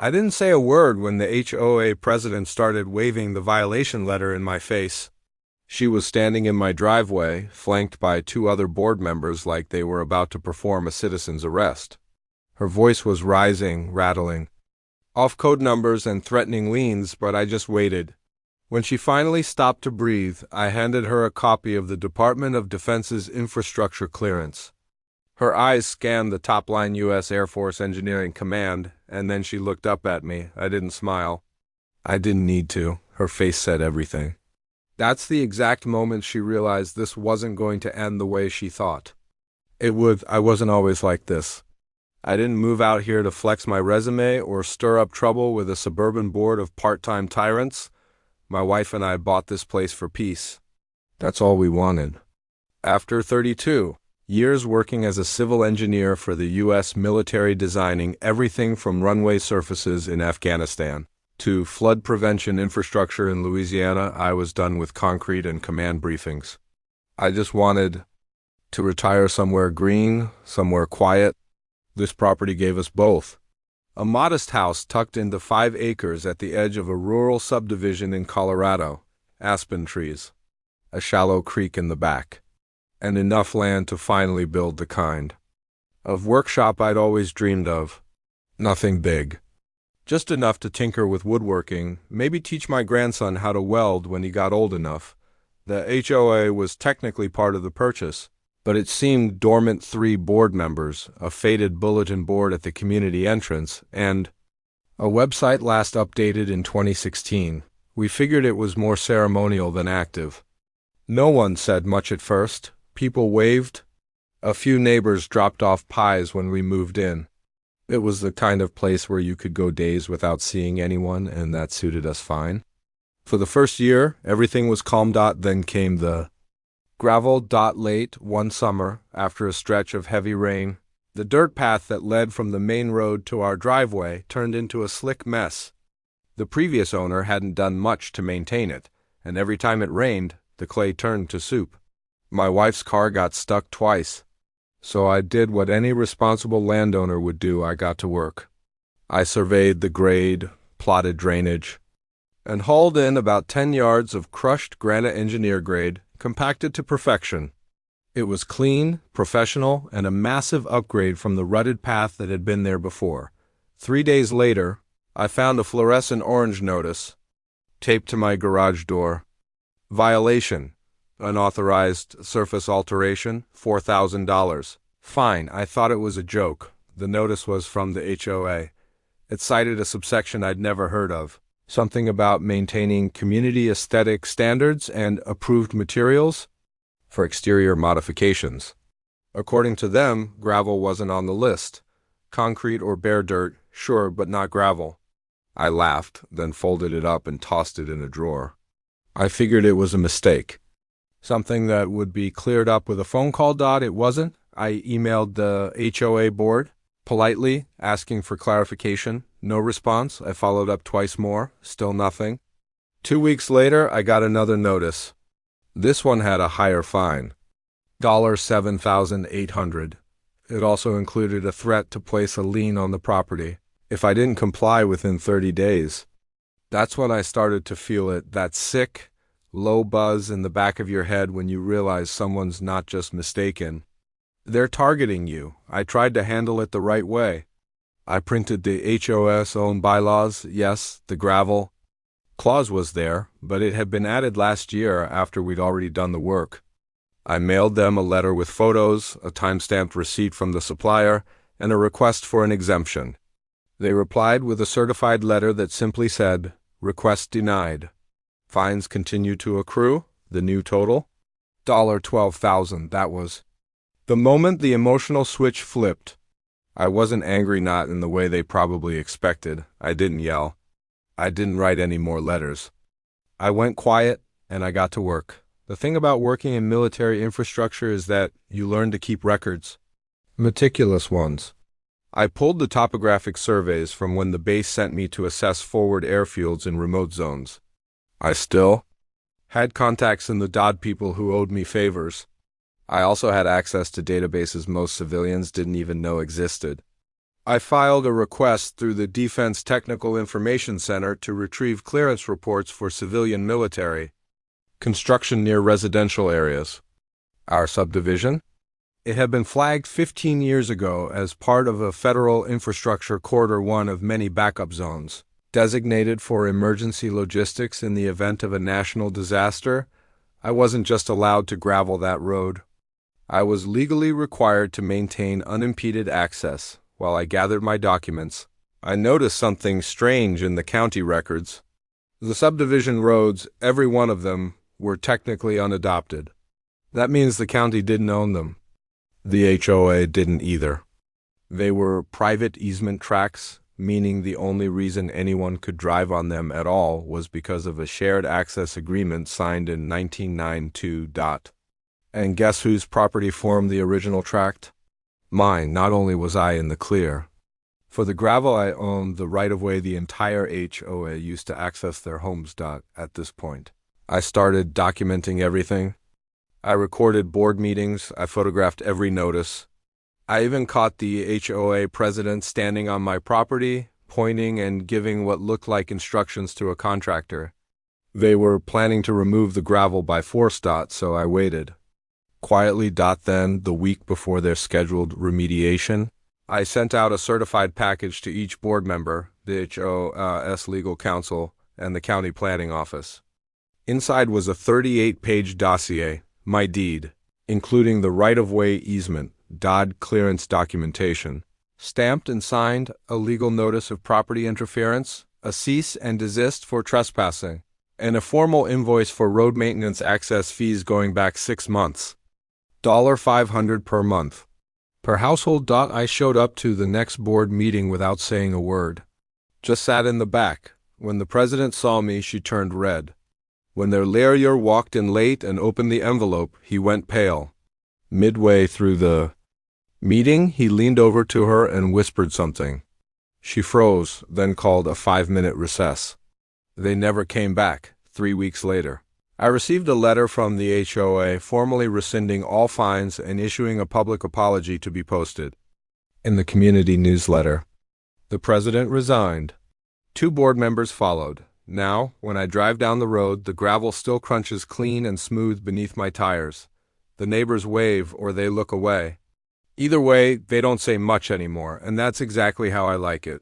I didn't say a word when the HOA president started waving the violation letter in my face. She was standing in my driveway, flanked by two other board members like they were about to perform a citizen's arrest. Her voice was rising, rattling, off code numbers and threatening liens, but I just waited. When she finally stopped to breathe, I handed her a copy of the Department of Defense's infrastructure clearance. Her eyes scanned the top-line U.S. Air Force Engineering Command, and then she looked up at me. I didn't smile. I didn't need to. Her face said everything. That's the exact moment she realized this wasn't going to end the way she thought. It would. I wasn't always like this. I didn't move out here to flex my resume or stir up trouble with a suburban board of part-time tyrants. My wife and I bought this place for peace. That's all we wanted. After 32 years working as a civil engineer for the U.S. military, designing everything from runway surfaces in Afghanistan to flood prevention infrastructure in Louisiana, I was done with concrete and command briefings. I just wanted to retire somewhere green, somewhere quiet. This property gave us both. A modest house tucked into 5 acres at the edge of a rural subdivision in Colorado, aspen trees, a shallow creek in the back, and enough land to finally build the kind of workshop I'd always dreamed of. Nothing big. Just enough to tinker with woodworking, maybe teach my grandson how to weld when he got old enough. The HOA was technically part of the purchase, but it seemed dormant 3 board members, a faded bulletin board at the community entrance, and a website last updated in 2016. We figured it was more ceremonial than active. No one said much at first. People waved. A few neighbors dropped off pies when we moved in. It was the kind of place where you could go days without seeing anyone, and that suited us fine. For the first year, everything was calm. Then came the gravel. Late one summer, after a stretch of heavy rain, the dirt path that led from the main road to our driveway turned into a slick mess. The previous owner hadn't done much to maintain it, and every time it rained, the clay turned to soup. My wife's car got stuck twice, so I did what any responsible landowner would do. I got to work. I surveyed the grade, plotted drainage, and hauled in about 10 yards of crushed granite engineer grade, compacted to perfection. It was clean, professional, and a massive upgrade from the rutted path that had been there before. 3 days later, I found a fluorescent orange notice taped to my garage door. Violation. Unauthorized surface alteration, $4,000. Fine, I thought it was a joke. The notice was from the HOA. It cited a subsection I'd never heard of. Something about maintaining community aesthetic standards and approved materials for exterior modifications. According to them, gravel wasn't on the list. Concrete or bare dirt, sure, but not gravel. I laughed, then folded it up and tossed it in a drawer. I figured it was a mistake. Something that would be cleared up with a phone call. It wasn't. I emailed the HOA board, politely asking for clarification. No response. I followed up twice more. Still nothing. 2 weeks later, I got another notice. This one had a higher fine. $7,800. It also included a threat to place a lien on the property if I didn't comply within 30 days. That's when I started to feel it, that sick, low buzz in the back of your head when you realize someone's not just mistaken. They're targeting you. I tried to handle it the right way. I printed the HOA's own bylaws. Yes, the gravel clause was there, but it had been added last year after we'd already done the work. I mailed them a letter with photos, a time-stamped receipt from the supplier, and a request for an exemption. They replied with a certified letter that simply said, "Request denied." Fines continue to accrue. The new total? $12,000, that was. The moment the emotional switch flipped, I wasn't angry, not in the way they probably expected. I didn't yell. I didn't write any more letters. I went quiet, and I got to work. The thing about working in military infrastructure is that you learn to keep records. Meticulous ones. I pulled the topographic surveys from when the base sent me to assess forward airfields in remote zones. I still had contacts in the people who owed me favors. I also had access to databases most civilians didn't even know existed. I filed a request through the Defense Technical Information Center to retrieve clearance reports for civilian military construction near residential areas. Our subdivision? It had been flagged 15 years ago as part of a federal infrastructure corridor, one of many backup zones, designated for emergency logistics in the event of a national disaster. I wasn't just allowed to gravel that road. I was legally required to maintain unimpeded access. While I gathered my documents, I noticed something strange in the county records. The subdivision roads, every one of them, were technically unadopted. That means the county didn't own them. The HOA didn't either. They were private easement tracts, meaning the only reason anyone could drive on them at all was because of a shared access agreement signed in 1992. And guess whose property formed the original tract? Mine. Not only was I in the clear. For the gravel I owned the right-of-way the entire HOA used to access their homes. At this point, I started documenting everything. I recorded board meetings, I photographed every notice. I even caught the HOA president standing on my property, pointing and giving what looked like instructions to a contractor. They were planning to remove the gravel by force. So I waited. Quietly. Then, the week before their scheduled remediation, I sent out a certified package to each board member, the HOA's legal counsel, and the county planning office. Inside was a 38-page dossier, my deed, including the right-of-way easement, clearance documentation, stamped and signed a legal notice of property interference, a cease and desist for trespassing, and a formal invoice for road maintenance access fees going back 6 months. $500 per month. Per household. I showed up to the next board meeting without saying a word. Just sat in the back. When the president saw me, she turned red. When their lawyer walked in late and opened the envelope, he went pale. Midway through the meeting, he leaned over to her and whispered something. She froze, then called a 5-minute recess. They never came back. 3 weeks later, I received a letter from the HOA formally rescinding all fines and issuing a public apology to be posted in the community newsletter. The president resigned. 2 board members followed. Now, when I drive down the road, the gravel still crunches clean and smooth beneath my tires. The neighbors wave or they look away. Either way, they don't say much anymore, and that's exactly how I like it.